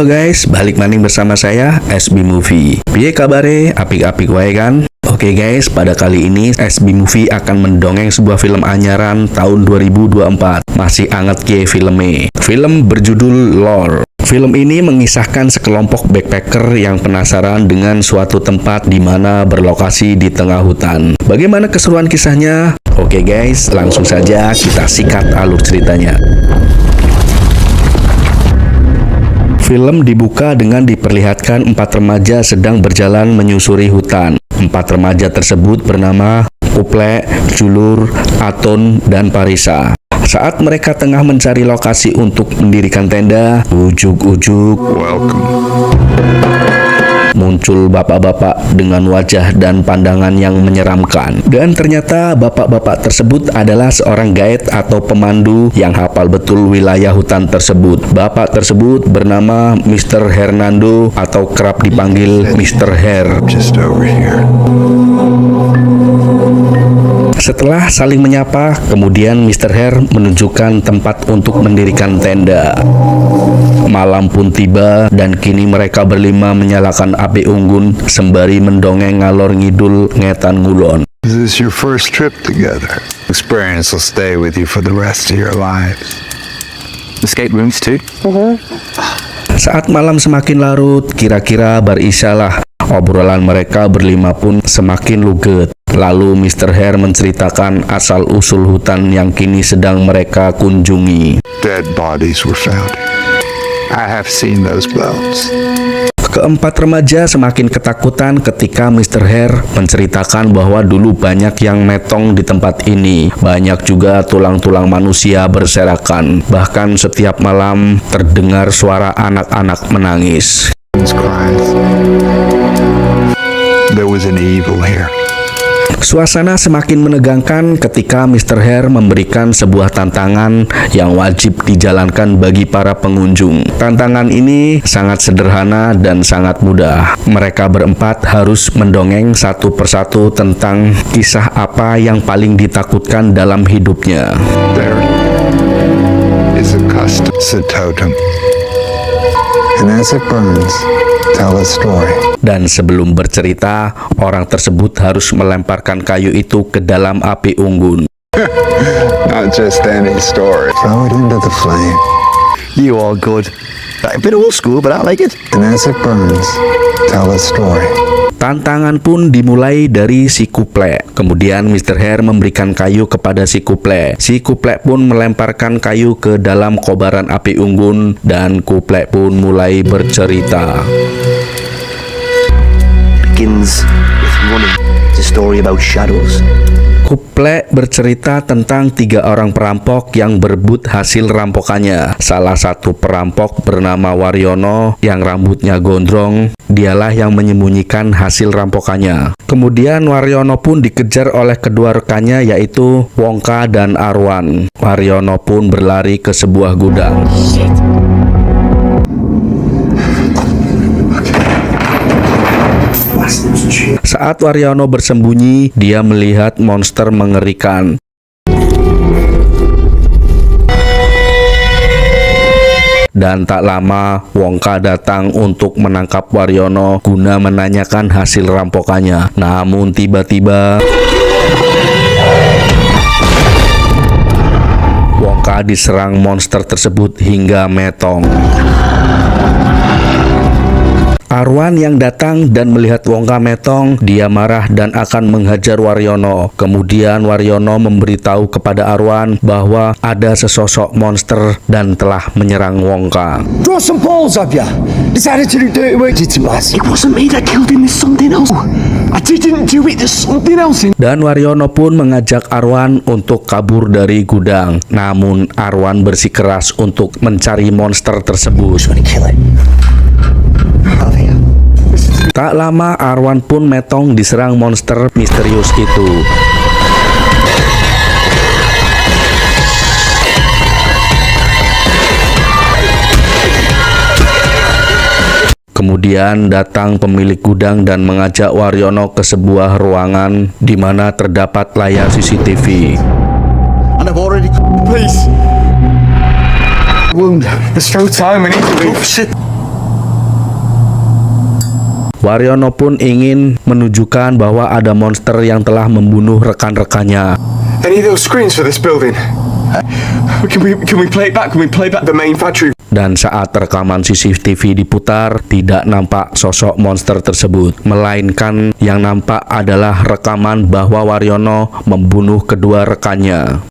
Halo guys, balik maning bersama saya SB Movie. Piye kabare? Apik-apik wae kan? Oke guys, pada kali ini SB Movie akan mendongeng sebuah film anyaran tahun 2024. Masih anget ke filmnya. Film berjudul Lore. Film ini mengisahkan sekelompok backpacker yang penasaran dengan suatu tempat di mana berlokasi di tengah hutan. Bagaimana keseruan kisahnya? Oke guys, langsung saja kita sikat alur ceritanya. Film dibuka dengan diperlihatkan 4 remaja sedang berjalan menyusuri hutan. 4 remaja tersebut bernama Kuple, Julur, Aton, dan Parisa. Saat mereka tengah mencari lokasi untuk mendirikan tenda, ujuk-ujuk muncul bapak-bapak dengan wajah dan pandangan yang menyeramkan. Dan ternyata bapak-bapak tersebut adalah seorang guide atau pemandu yang hafal betul wilayah hutan tersebut. Bapak tersebut bernama Mr. Hernando atau kerap dipanggil Mr. Her. Just over here. Setelah saling menyapa, kemudian Mr. Her menunjukkan tempat untuk mendirikan tenda. Malam pun tiba dan kini mereka berlima menyalakan api unggun sembari mendongeng ngalor ngidul ngetan ngulon. This is your first trip together. Experience will stay with you for the rest of your lives. Escape rooms too? Saat malam semakin larut, kira-kira berisalah. Obrolan mereka berlima pun semakin luget. Lalu Mr. Her menceritakan asal-usul hutan yang kini sedang mereka kunjungi. Dead bodies were found. I have seen those bones. Keempat remaja semakin ketakutan ketika Mr. Her menceritakan bahwa dulu banyak yang metong di tempat ini. Banyak juga tulang-tulang manusia berserakan. Bahkan setiap malam terdengar suara anak-anak menangis. There was an evil here. Suasana semakin menegangkan ketika Mr. Her memberikan sebuah tantangan yang wajib dijalankan bagi para pengunjung. Tantangan ini sangat sederhana dan sangat mudah. Mereka berempat harus mendongeng satu persatu tentang kisah apa yang paling ditakutkan dalam hidupnya. There is a custom, a totem. And as it burns, tell a story. Dan sebelum bercerita, orang tersebut harus melemparkan kayu itu ke dalam api unggun. Not just any story. Throw it into the flame. You are good. A bit old school, but I like it. And as it burns, tell a story. Tantangan pun dimulai dari si Kuple. Kemudian Mr. Her memberikan kayu kepada si Kuple. Si Kuple pun melemparkan kayu ke dalam kobaran api unggun dan Kuple pun mulai bercerita. Begins with running. It's a story about shadows. Kuple bercerita tentang 3 orang perampok yang berebut hasil rampokannya. Salah satu perampok bernama Waryono yang rambutnya gondrong. Dialah yang menyembunyikan hasil rampokannya. Kemudian Waryono pun dikejar oleh kedua rekannya yaitu Wongka dan Arwan. Waryono pun berlari ke sebuah gudang. Saat Waryono bersembunyi, dia melihat monster mengerikan. Dan tak lama, Wongka datang untuk menangkap Waryono guna menanyakan hasil rampokannya. Namun tiba-tiba Wongka diserang monster tersebut hingga metong. Arwan yang datang dan melihat Wongka metong, dia marah dan akan menghajar Waryono. Kemudian Waryono memberitahu kepada Arwan bahwa ada sesosok monster dan telah menyerang Wongka. Draw some balls of ya. Decided to do dirty work to us. It wasn't me that killed him, there's something else. I didn't do it. There's something else in. Dan Waryono pun mengajak Arwan untuk kabur dari gudang. Namun Arwan bersikeras untuk mencari monster tersebut. Kill it. Tak lama Arwan pun metong diserang monster misterius itu. Kemudian datang pemilik gudang dan mengajak Waryono ke sebuah ruangan di mana terdapat layar CCTV. And I've already... Please. Wound. There's no time. I need to leave. Oh, shit. Waryono pun ingin menunjukkan bahwa ada monster yang telah membunuh rekan-rekannya. Any of those screens for this building? Can we play it back? Can we play back the main factory? Dan saat rekaman CCTV diputar, tidak nampak sosok monster tersebut, melainkan yang nampak adalah rekaman bahwa Waryono membunuh kedua rekannya.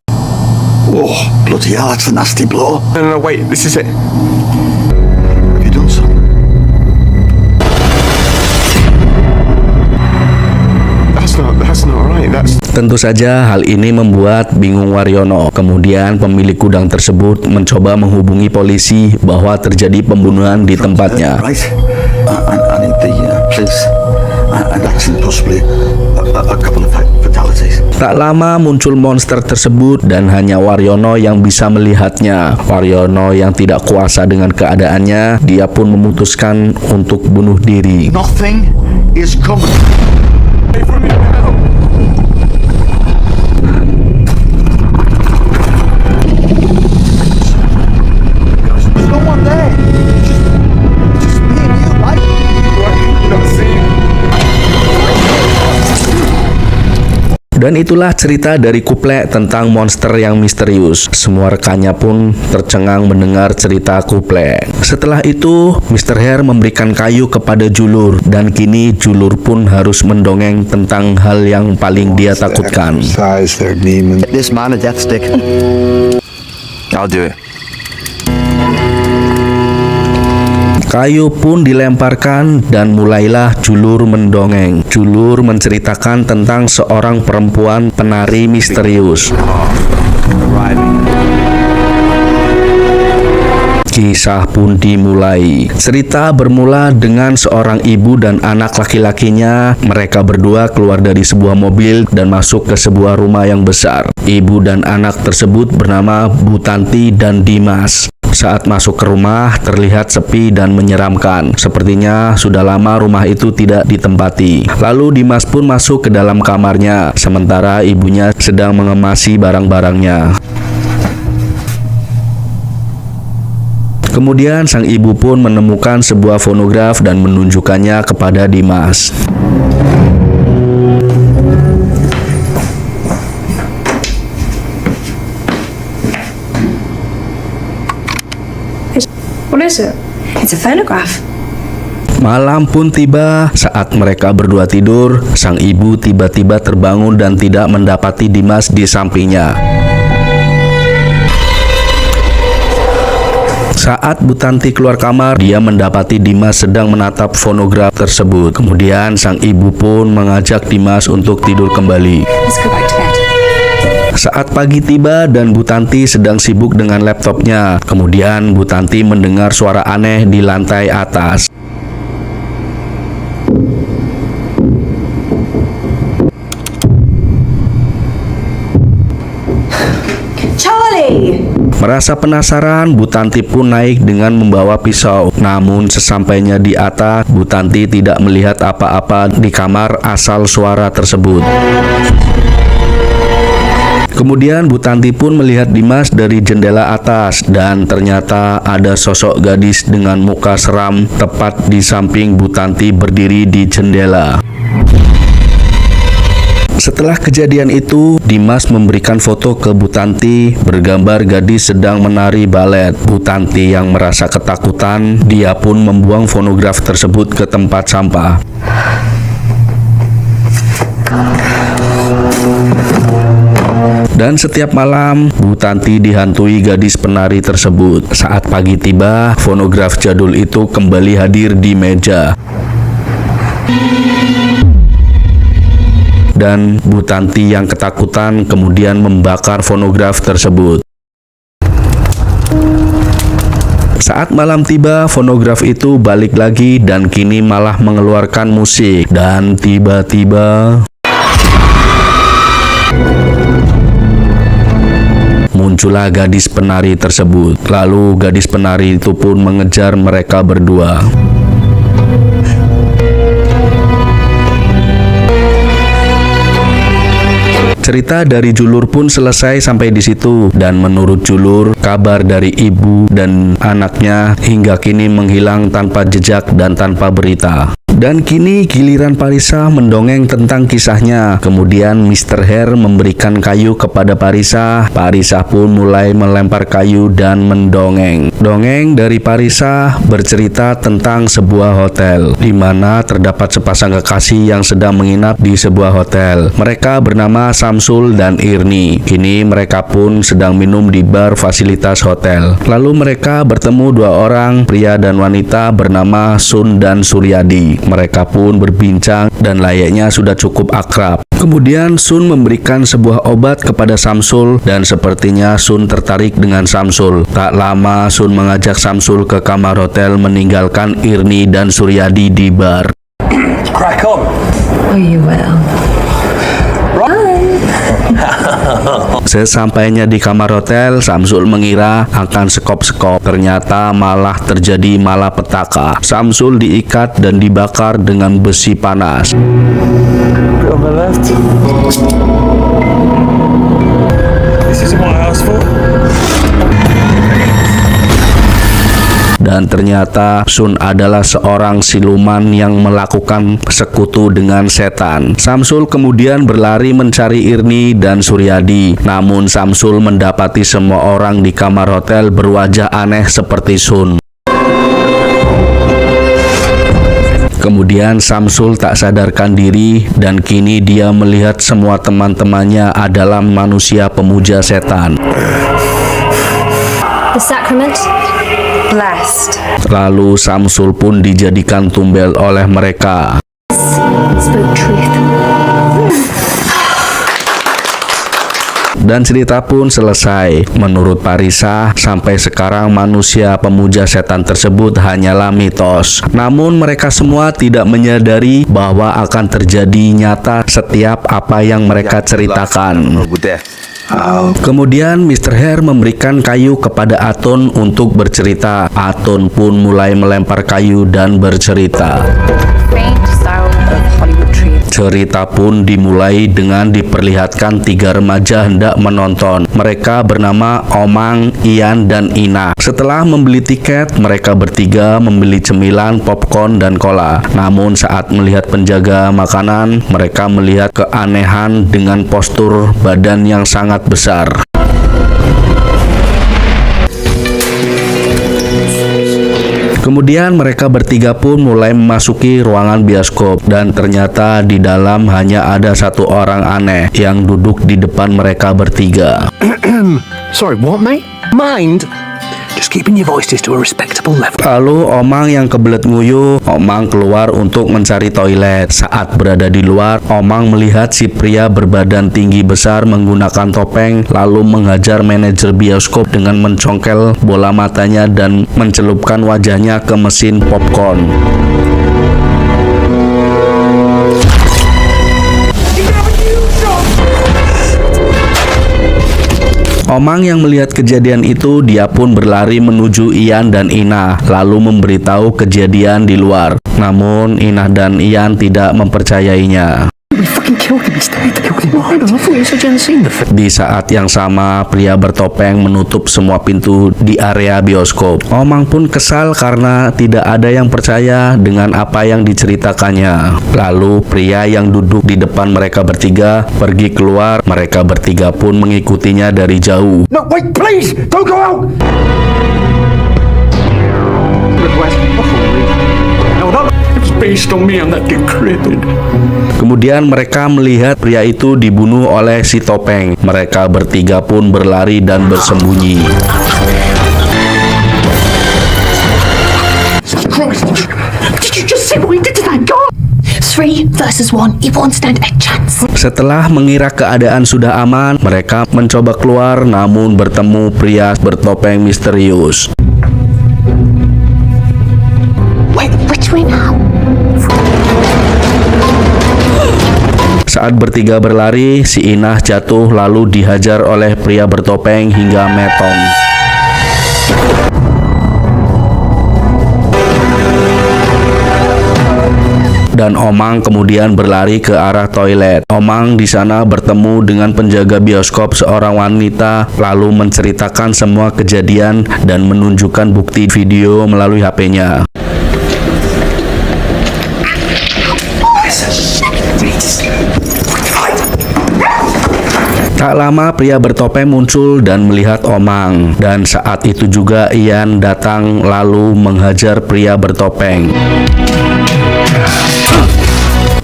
Oh, bloody hell, that's a nasty blow. No, wait, this is it. Have you done something? That's not right. Tentu saja hal ini membuat bingung Waryono. Kemudian pemilik gudang tersebut mencoba menghubungi polisi bahwa terjadi pembunuhan di tempatnya. Right. I need the police and accident, possibly a couple of fatalities. Tak lama muncul monster tersebut dan hanya Waryono yang bisa melihatnya. Waryono yang tidak kuasa dengan keadaannya, dia pun memutuskan untuk bunuh diri. Nothing is coming. There's no one there. Just me and you, right? Not seeing. Dan itulah cerita dari Kuplek tentang monster yang misterius. Semua rekannya pun tercengang mendengar cerita Kuplek. Setelah itu, Mr. Hare memberikan kayu kepada Julur, dan kini Julur pun harus mendongeng tentang hal yang paling dia takutkan. Exercise their demons. This man a death stick. I'll do it. Kayu pun dilemparkan dan mulailah Julur mendongeng. Julur menceritakan tentang seorang perempuan penari misterius. Kisah pun dimulai. Cerita bermula dengan seorang ibu dan anak laki-lakinya. Mereka berdua keluar dari sebuah mobil dan masuk ke sebuah rumah yang besar. Ibu dan anak tersebut bernama Bu Tanti dan Dimas. Saat masuk ke rumah, terlihat sepi dan menyeramkan. Sepertinya sudah lama rumah itu tidak ditempati. Lalu Dimas pun masuk ke dalam kamarnya, sementara ibunya sedang mengemasi barang-barangnya. Kemudian sang ibu pun menemukan sebuah fonograf dan menunjukkannya kepada Dimas. What is it? It's a phonograph. Malam pun tiba. Saat mereka berdua tidur, sang ibu tiba-tiba terbangun dan tidak mendapati Dimas di sampingnya. Saat Bu Tanti keluar kamar, dia mendapati Dimas sedang menatap fonograf tersebut. Kemudian sang ibu pun mengajak Dimas untuk tidur kembali. Let's go back to bed. Saat pagi tiba dan Bu Tanti sedang sibuk dengan laptopnya. Kemudian Bu Tanti mendengar suara aneh di lantai atas. Charlie! Merasa penasaran, Bu Tanti pun naik dengan membawa pisau. Namun sesampainya di atas, Bu Tanti tidak melihat apa-apa di kamar asal suara tersebut. Kemudian Bu Tanti pun melihat Dimas dari jendela atas dan ternyata ada sosok gadis dengan muka seram tepat di samping Bu Tanti berdiri di jendela. Setelah kejadian itu, Dimas memberikan foto ke Bu Tanti bergambar gadis sedang menari balet. Bu Tanti yang merasa ketakutan, dia pun membuang fonograf tersebut ke tempat sampah. Dan setiap malam, Bu Tanti dihantui gadis penari tersebut. Saat pagi tiba, fonograf jadul itu kembali hadir di meja. Dan Bu Tanti yang ketakutan kemudian membakar fonograf tersebut. Saat malam tiba, fonograf itu balik lagi dan kini malah mengeluarkan musik. Dan tiba-tiba muncullah gadis penari tersebut. Lalu gadis penari itu pun mengejar mereka berdua. Cerita dari Julur pun selesai sampai di situ, dan menurut Julur, kabar dari ibu dan anaknya hingga kini menghilang tanpa jejak dan tanpa berita. Dan kini giliran Parisa mendongeng tentang kisahnya. Kemudian Mr. Hare memberikan kayu kepada Parisa. Parisa pun mulai melempar kayu dan mendongeng. Dongeng dari Parisa bercerita tentang sebuah hotel di mana terdapat sepasang kekasih yang sedang menginap di sebuah hotel. Mereka bernama Samsul dan Irni. Kini mereka pun sedang minum di bar fasilitas hotel. Lalu mereka bertemu dua orang, pria dan wanita bernama Sun dan Suryadi. Mereka pun berbincang dan layaknya sudah cukup akrab. Kemudian Sun memberikan sebuah obat kepada Samsul dan sepertinya Sun tertarik dengan Samsul. Tak lama Sun mengajak Samsul ke kamar hotel meninggalkan Irni dan Suryadi di bar. Crack on. Oh, you will. Sesampainya di kamar hotel, Samsul mengira akan sekop-sekop. Ternyata malah terjadi malapetaka. Samsul diikat dan dibakar dengan besi panas. On the left. This isn't what I asked for. Dan ternyata Sun adalah seorang siluman yang melakukan sekutu dengan setan. Samsul kemudian berlari mencari Irni dan Suryadi. Namun Samsul mendapati semua orang di kamar hotel berwajah aneh seperti Sun. Kemudian Samsul tak sadarkan diri dan kini dia melihat semua teman-temannya adalah manusia pemuja setan. The sacrament? Blessed. Lalu Samsul pun dijadikan tumbal oleh mereka. Spoke truth. Dan cerita pun selesai. Menurut Parisa, sampai sekarang manusia pemuja setan tersebut hanyalah mitos. Namun mereka semua tidak menyadari bahwa akan terjadi nyata setiap apa yang mereka ceritakan. Kemudian Mr. Hare memberikan kayu kepada Aton untuk bercerita. Aton pun mulai melempar kayu dan bercerita. Faint sound of Hollywood trees. Cerita pun dimulai dengan diperlihatkan tiga remaja hendak menonton. Mereka bernama Omang, Ian, dan Ina. Setelah membeli tiket, mereka bertiga membeli cemilan, popcorn, dan cola. Namun saat melihat penjaga makanan, mereka melihat keanehan dengan postur badan yang sangat besar. Kemudian mereka bertiga pun mulai memasuki ruangan bioskop dan ternyata di dalam hanya ada satu orang aneh yang duduk di depan mereka bertiga. Sorry, what, mate? Mind? Just keeping your voices to a respectable level. Lalu Omang yang kebelet nguyuh, Omang keluar untuk mencari toilet. Saat berada di luar, Omang melihat si pria berbadan tinggi besar menggunakan topeng lalu menghajar manajer bioskop dengan mencongkel bola matanya dan mencelupkan wajahnya ke mesin popcorn. Omang yang melihat kejadian itu, dia pun berlari menuju Ian dan Ina, lalu memberitahu kejadian di luar. Namun Ina dan Ian tidak mempercayainya. We fucking killed him instead. Killed him. I thought you said you hadn't seen the film. Di saat yang sama, pria bertopeng menutup semua pintu di area bioskop. Omang pun kesal karena tidak ada yang percaya dengan apa yang diceritakannya. Lalu pria yang duduk di depan mereka bertiga pergi keluar. Mereka bertiga pun mengikutinya dari jauh. No, wait, please! Don't go out! Based on me and that decrepit. Kemudian mereka melihat pria itu dibunuh oleh si topeng. Mereka bertiga pun berlari dan bersembunyi. Did you just say what we did to that guy? 3 versus 1. He won't stand a chance. Setelah mengira keadaan sudah aman, mereka mencoba keluar namun bertemu pria bertopeng misterius. Wait, which way now? Saat bertiga berlari, si Inah jatuh lalu dihajar oleh pria bertopeng hingga metong. Dan Omang kemudian berlari ke arah toilet. Omang di sana bertemu dengan penjaga bioskop, seorang wanita, lalu menceritakan semua kejadian dan menunjukkan bukti video melalui HP-nya. Tak lama pria bertopeng muncul dan melihat Omang, dan saat itu juga Ian datang lalu menghajar pria bertopeng.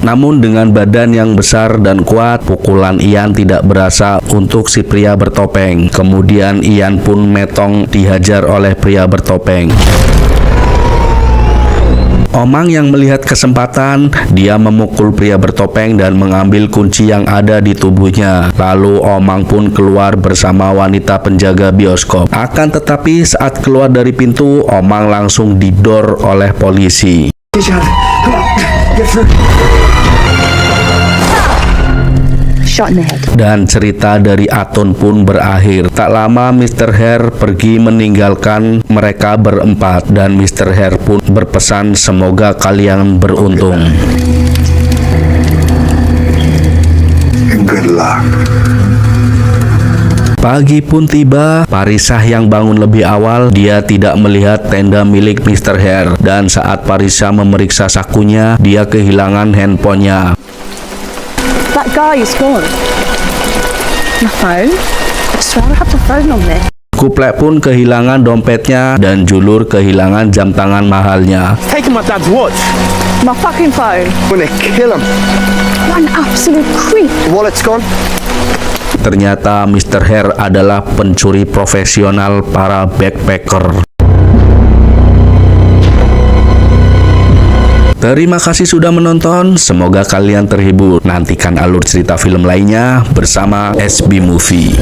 Namun dengan badan yang besar dan kuat, pukulan Ian tidak berasa untuk si pria bertopeng. Kemudian Ian pun metong dihajar oleh pria bertopeng. Omang yang melihat kesempatan, dia memukul pria bertopeng dan mengambil kunci yang ada di tubuhnya. Lalu Omang pun keluar bersama wanita penjaga bioskop. Akan tetapi saat keluar dari pintu, Omang langsung didor oleh polisi. Shot in the head. Dan cerita dari Atun pun berakhir. Tak lama Mr. Hare pergi meninggalkan mereka berempat, dan Mr. Hare pun berpesan semoga kalian beruntung. And good luck. Pagi pun tiba, Parisah yang bangun lebih awal, dia tidak melihat tenda milik Mr. Hare, dan saat Parisah memeriksa sakunya, dia kehilangan handphonenya. That guy is gone. My phone? I swear I have the phone on me. Kuplek pun kehilangan dompetnya, dan Julur kehilangan jam tangan mahalnya. Taking my dad's watch. My fucking phone. I'm gonna kill him. What an absolute creep. Wallet's gone. Ternyata Mr. Hare adalah pencuri profesional para backpacker. Terima kasih sudah menonton, semoga kalian terhibur. Nantikan alur cerita film lainnya bersama SB Movie.